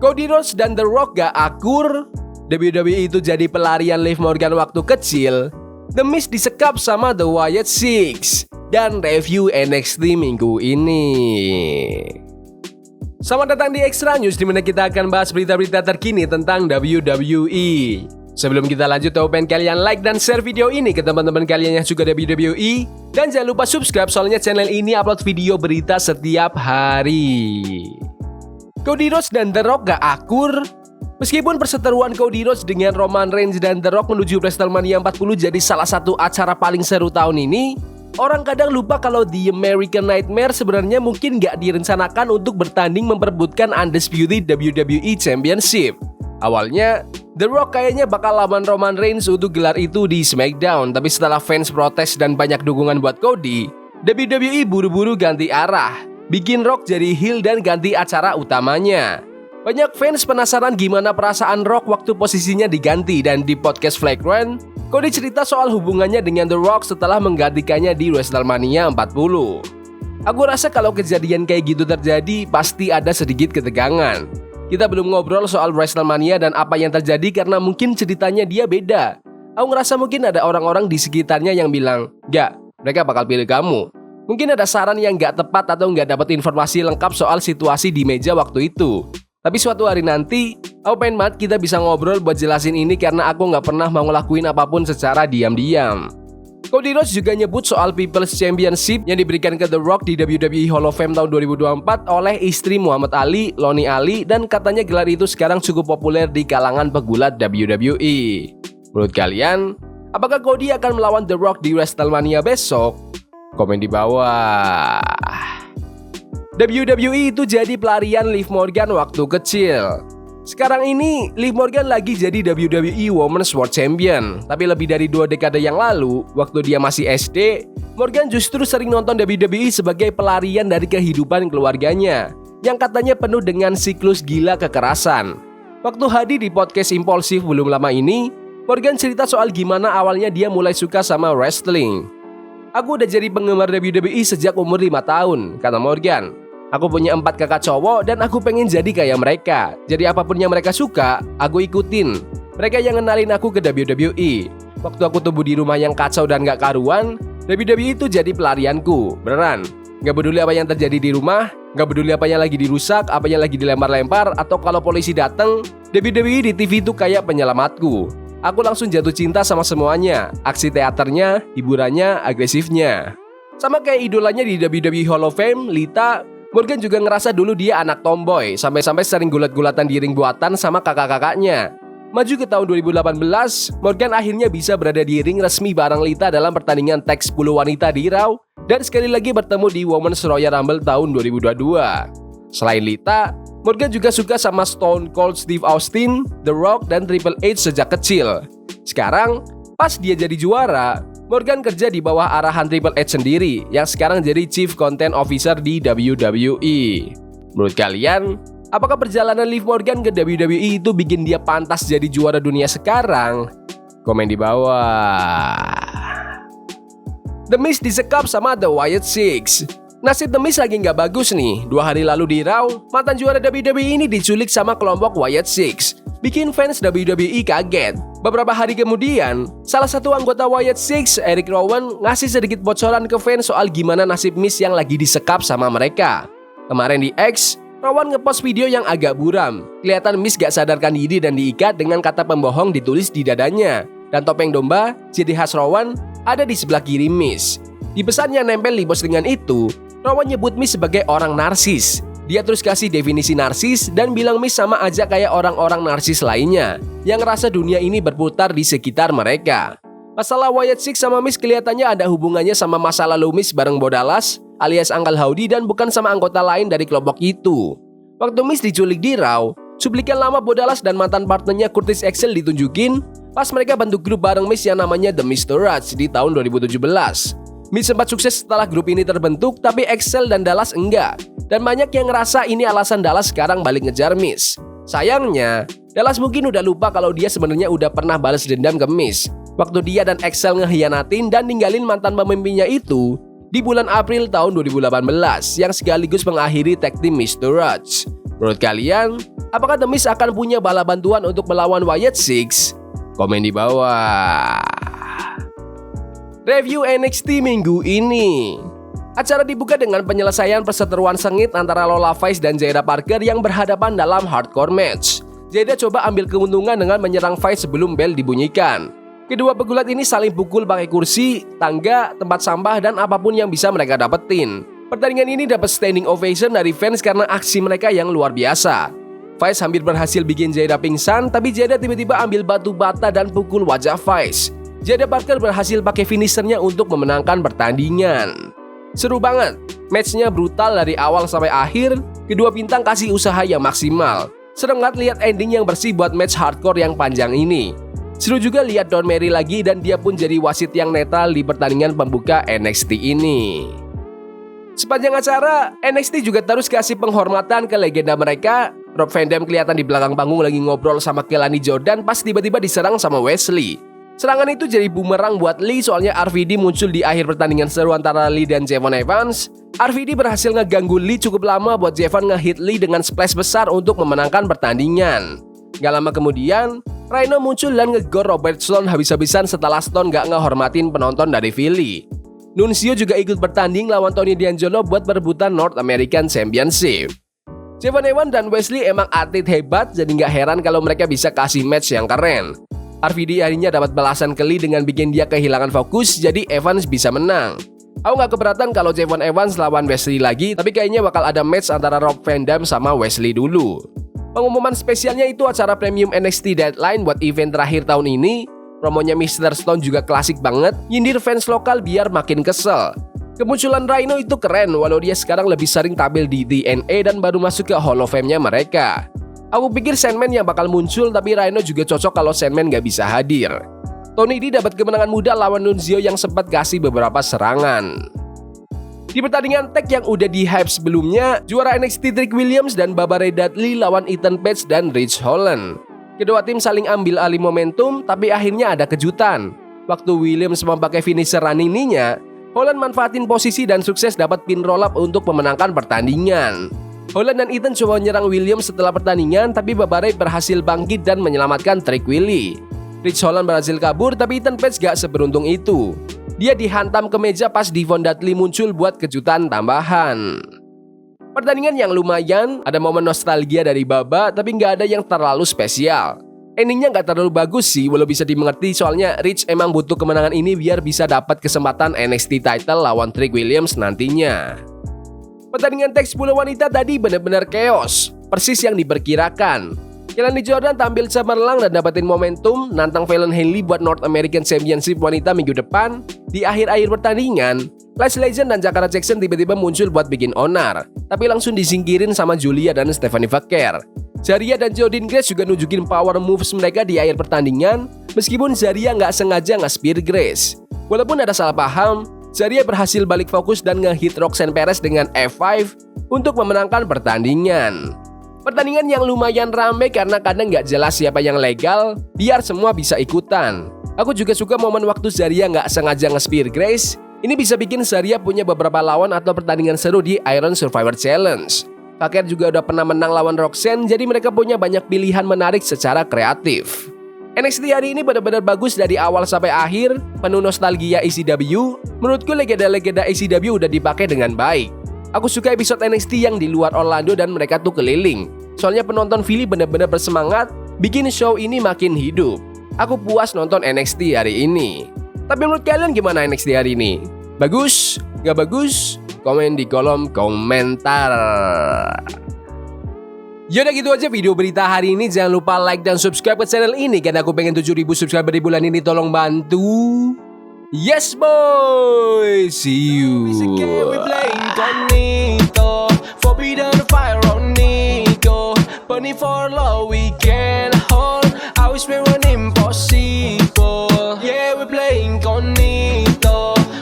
Cody Rhodes dan The Rock gak akur, WWE itu jadi pelarian Liv Morgan waktu kecil, The Miz disekap sama The Wyatt Six, dan review NXT minggu ini. Selamat datang di Extra News, dimana kita akan bahas berita-berita terkini tentang WWE. Sebelum kita lanjut, aku pengen kalian like dan share video ini ke teman-teman kalian yang suka WWE. Dan jangan lupa subscribe, soalnya channel ini upload video berita setiap hari. Cody Rhodes dan The Rock gak akur. Meskipun perseteruan Cody Rhodes dengan Roman Reigns dan The Rock menuju WrestleMania 40 jadi salah satu acara paling seru tahun ini, orang kadang lupa kalau The American Nightmare sebenarnya mungkin gak direncanakan untuk bertanding memperebutkan Undisputed WWE Championship. Awalnya, The Rock kayaknya bakal lawan Roman Reigns untuk gelar itu di SmackDown, tapi setelah fans protes dan banyak dukungan buat Cody, WWE buru-buru ganti arah, bikin Rock jadi heel dan ganti acara utamanya. Banyak fans penasaran gimana perasaan Rock waktu posisinya diganti, dan di podcast Flagrant, Cody cerita soal hubungannya dengan The Rock setelah menggantikannya di WrestleMania 40. Aku rasa kalau kejadian kayak gitu terjadi, pasti ada sedikit ketegangan. Kita belum ngobrol soal WrestleMania dan apa yang terjadi karena mungkin ceritanya dia beda. Aku ngerasa mungkin ada orang-orang di sekitarnya yang bilang, "Gak, mereka bakal pilih kamu." Mungkin ada saran yang gak tepat atau gak dapat informasi lengkap soal situasi di meja waktu itu. Tapi suatu hari nanti, aku pengen banget kita bisa ngobrol buat jelasin ini karena aku gak pernah mau ngelakuin apapun secara diam-diam. Cody Rhodes juga nyebut soal People's Championship yang diberikan ke The Rock di WWE Hall of Fame tahun 2024 oleh istri Muhammad Ali, Lonnie Ali, dan katanya gelar itu sekarang cukup populer di kalangan pegulat WWE. Menurut kalian, apakah Cody akan melawan The Rock di WrestleMania besok? Komen di bawah. WWE itu jadi pelarian Liv Morgan waktu kecil. Sekarang ini, Liv Morgan lagi jadi WWE Women's World Champion. Tapi lebih dari 2 dekade yang lalu, waktu dia masih SD, Morgan justru sering nonton WWE sebagai pelarian dari kehidupan keluarganya, yang katanya penuh dengan siklus gila kekerasan. Waktu hadir di podcast Impulsif belum lama ini, Morgan cerita soal gimana awalnya dia mulai suka sama wrestling. "Aku udah jadi penggemar WWE sejak umur 5 tahun, kata Morgan. Aku punya 4 kakak cowok dan aku pengen jadi kayak mereka. Jadi apapun yang mereka suka, aku ikutin. Mereka yang ngenalin aku ke WWE. Waktu aku tumbuh di rumah yang kacau dan gak karuan, WWE itu jadi pelarianku, beneran. Gak peduli apa yang terjadi di rumah, gak peduli apa yang lagi dirusak, apa yang lagi dilempar-lempar, atau kalau polisi datang, WWE di TV itu kayak penyelamatku. Aku langsung jatuh cinta sama semuanya, aksi teaternya, hiburannya, agresifnya." Sama kayak idolanya di WWE Hall of Fame, Lita, Morgan juga ngerasa dulu dia anak tomboy, sampai-sampai sering gulat-gulatan di ring buatan sama kakak-kakaknya. Maju ke tahun 2018, Morgan akhirnya bisa berada di ring resmi bareng Lita dalam pertandingan tag 10 wanita di Raw, dan sekali lagi bertemu di Women's Royal Rumble tahun 2022. Selain Lita, Morgan juga suka sama Stone Cold Steve Austin, The Rock, dan Triple H sejak kecil. Sekarang, pas dia jadi juara, Morgan kerja di bawah arahan Triple H sendiri, yang sekarang jadi Chief Content Officer di WWE. Menurut kalian, apakah perjalanan Liv Morgan ke WWE itu bikin dia pantas jadi juara dunia sekarang? Komen di bawah. The Miz disekap sama The Wyatt Six. Nasib The Miz lagi nggak bagus nih. 2 hari lalu di Raw, mantan juara WWE ini diculik sama kelompok Wyatt Six, bikin fans WWE kaget. Beberapa hari kemudian, salah satu anggota Wyatt Six, Eric Rowan, ngasih sedikit bocoran ke fans soal gimana nasib Miz yang lagi disekap sama mereka. Kemarin di X, Rowan ngepost video yang agak buram. Kelihatan Miz gak sadarkan diri dan diikat dengan kata pembohong ditulis di dadanya. Dan topeng domba, ciri khas Rowan, ada di sebelah kiri Miz. Di pesan yang nempel di bos dengan itu, Rowan nyebut Miz sebagai orang narsis. Dia terus kasih definisi narsis dan bilang Miz sama aja kayak orang-orang narsis lainnya yang ngerasa dunia ini berputar di sekitar mereka. Masalah Wyatt Six sama Miz kelihatannya ada hubungannya sama masa lalu Miz bareng Bo Dallas alias Uncle Howdy dan bukan sama anggota lain dari kelompok itu. Waktu Miz diculik di Raw, cuplikan lama Bo Dallas dan mantan partnernya Curtis Axel ditunjukin pas mereka bentuk grup bareng Miz yang namanya The Miztourage di tahun 2017. Miz sempat sukses setelah grup ini terbentuk, tapi Axel dan Dallas enggak. Dan banyak yang ngerasa ini alasan Dallas sekarang balik ngejar Miz. Sayangnya, Dallas mungkin udah lupa kalau dia sebenarnya udah pernah balas dendam ke Miz waktu dia dan Axel ngehianatin dan ninggalin mantan pemimpinnya itu di bulan April tahun 2018 yang sekaligus mengakhiri tag team Miztourage. Menurut kalian, apakah The Miz akan punya bala bantuan untuk melawan Wyatt Six? Komen di bawah. Review NXT minggu ini. Acara dibuka dengan penyelesaian perseteruan sengit antara Lola Vice dan Jada Parker yang berhadapan dalam hardcore match. Jada coba ambil keuntungan dengan menyerang Vice sebelum bel dibunyikan. Kedua pegulat ini saling pukul pakai kursi, tangga, tempat sampah, dan apapun yang bisa mereka dapetin. Pertandingan ini dapat standing ovation dari fans karena aksi mereka yang luar biasa. Vice hampir berhasil bikin Jada pingsan, tapi Jada tiba-tiba ambil batu bata dan pukul wajah Vice. Jada Parker berhasil pakai finishernya untuk memenangkan pertandingan. Seru banget, matchnya brutal dari awal sampai akhir, kedua bintang kasih usaha yang maksimal. Serem banget lihat ending yang bersih buat match hardcore yang panjang ini. Seru juga lihat Dawn Mary lagi dan dia pun jadi wasit yang netral di pertandingan pembuka NXT ini. Sepanjang acara, NXT juga terus kasih penghormatan ke legenda mereka. Rob Van Dam kelihatan di belakang panggung lagi ngobrol sama Kelani Jordan pas tiba-tiba diserang sama Wesley. Serangan itu jadi bumerang buat Lee soalnya RVD muncul di akhir pertandingan seru antara Lee dan Javon Evans. RVD berhasil ngeganggu Lee cukup lama buat Javon ngehit Lee dengan splash besar untuk memenangkan pertandingan. Gak lama kemudian, Rhino muncul dan ngegor Robert Stone habis-habisan setelah Stone gak ngehormatin penonton dari Philly. Nunzio juga ikut bertanding lawan Tony D'Angelo buat perebutan North American Championship. Javon Evans dan Wesley emang atlet hebat, jadi gak heran kalau mereka bisa kasih match yang keren. RVD akhirnya dapat balasan ke Lee dengan bikin dia kehilangan fokus, jadi Evans bisa menang. Aku gak keberatan kalau Javon Evans lawan Wesley lagi, tapi kayaknya bakal ada match antara Rob Van Dam sama Wesley dulu. Pengumuman spesialnya itu acara premium NXT Deadline buat event terakhir tahun ini. Promonya Mr. Stone juga klasik banget, nyindir fans lokal biar makin kesel. Kemunculan Rhino itu keren, walau dia sekarang lebih sering tampil di TNA dan baru masuk ke Hall of Fame-nya mereka. Aku pikir Sandman yang bakal muncul, tapi Rhino juga cocok kalau Sandman gak bisa hadir. Tony D dapat kemenangan mudah lawan Nunzio yang sempat kasih beberapa serangan. Di pertandingan tag yang udah di-hype sebelumnya, juara NXT Trick Williams dan Baba Ray Dudley lawan Ethan Page dan Ridge Holland. Kedua tim saling ambil alih momentum, tapi akhirnya ada kejutan. Waktu Williams memakai finisher running knee-nya, Holland manfaatin posisi dan sukses dapat pin roll up untuk memenangkan pertandingan. Holland dan Ethan coba menyerang Williams setelah pertandingan, tapi Baba Ray berhasil bangkit dan menyelamatkan Trick Willie. Ridge Holland berhasil kabur, tapi Ethan Page gak seberuntung itu. Dia dihantam ke meja pas Devon Dudley muncul buat kejutan tambahan. Pertandingan yang lumayan, ada momen nostalgia dari Baba, tapi nggak ada yang terlalu spesial. Endingnya nggak terlalu bagus sih, walau bisa dimengerti soalnya Ridge emang butuh kemenangan ini biar bisa dapat kesempatan NXT title lawan Trick Williams nantinya. Pertandingan tag 10 wanita tadi benar-benar chaos, persis yang diperkirakan. Kelani Jordan tampil cemerlang dan dapetin momentum nantang Fallon Henley buat North American Championship wanita minggu depan. Di akhir-akhir pertandingan, Lash Legend dan Jakara Jackson tiba-tiba muncul buat bikin onar, tapi langsung disingkirin sama Julia dan Stephanie Vaquer. Zarya dan Jordynne Grace juga nunjukin power moves mereka di akhir pertandingan, meskipun Zarya nggak sengaja nge-spear Grace. Walaupun ada salah paham, Zarya berhasil balik fokus dan nge-hit Roxanne Perez dengan F5 untuk memenangkan pertandingan. Pertandingan yang lumayan rame karena kadang nggak jelas siapa yang legal, biar semua bisa ikutan. Aku juga suka momen waktu Zarya nggak sengaja nge-spear Grace. Ini bisa bikin Zarya punya beberapa lawan atau pertandingan seru di Iron Survivor Challenge. Vaquer juga udah pernah menang lawan Roxanne, jadi mereka punya banyak pilihan menarik secara kreatif. NXT hari ini benar-benar bagus dari awal sampai akhir, penuh nostalgia ECW. Menurutku legenda-legenda ECW udah dipakai dengan baik. Aku suka episode NXT yang di luar Orlando dan mereka tuh keliling. Soalnya penonton Philly benar-benar bersemangat, bikin show ini makin hidup. Aku puas nonton NXT hari ini. Tapi menurut kalian gimana NXT hari ini? Bagus? Gak bagus? Komen di kolom komentar. Yaudah gitu aja video berita hari ini. Jangan lupa like dan subscribe ke channel ini karena aku pengen 7.000 subscriber di bulan ini. Tolong bantu. Yes boy. See you. Forbidden fire on Nico, burning for love we can.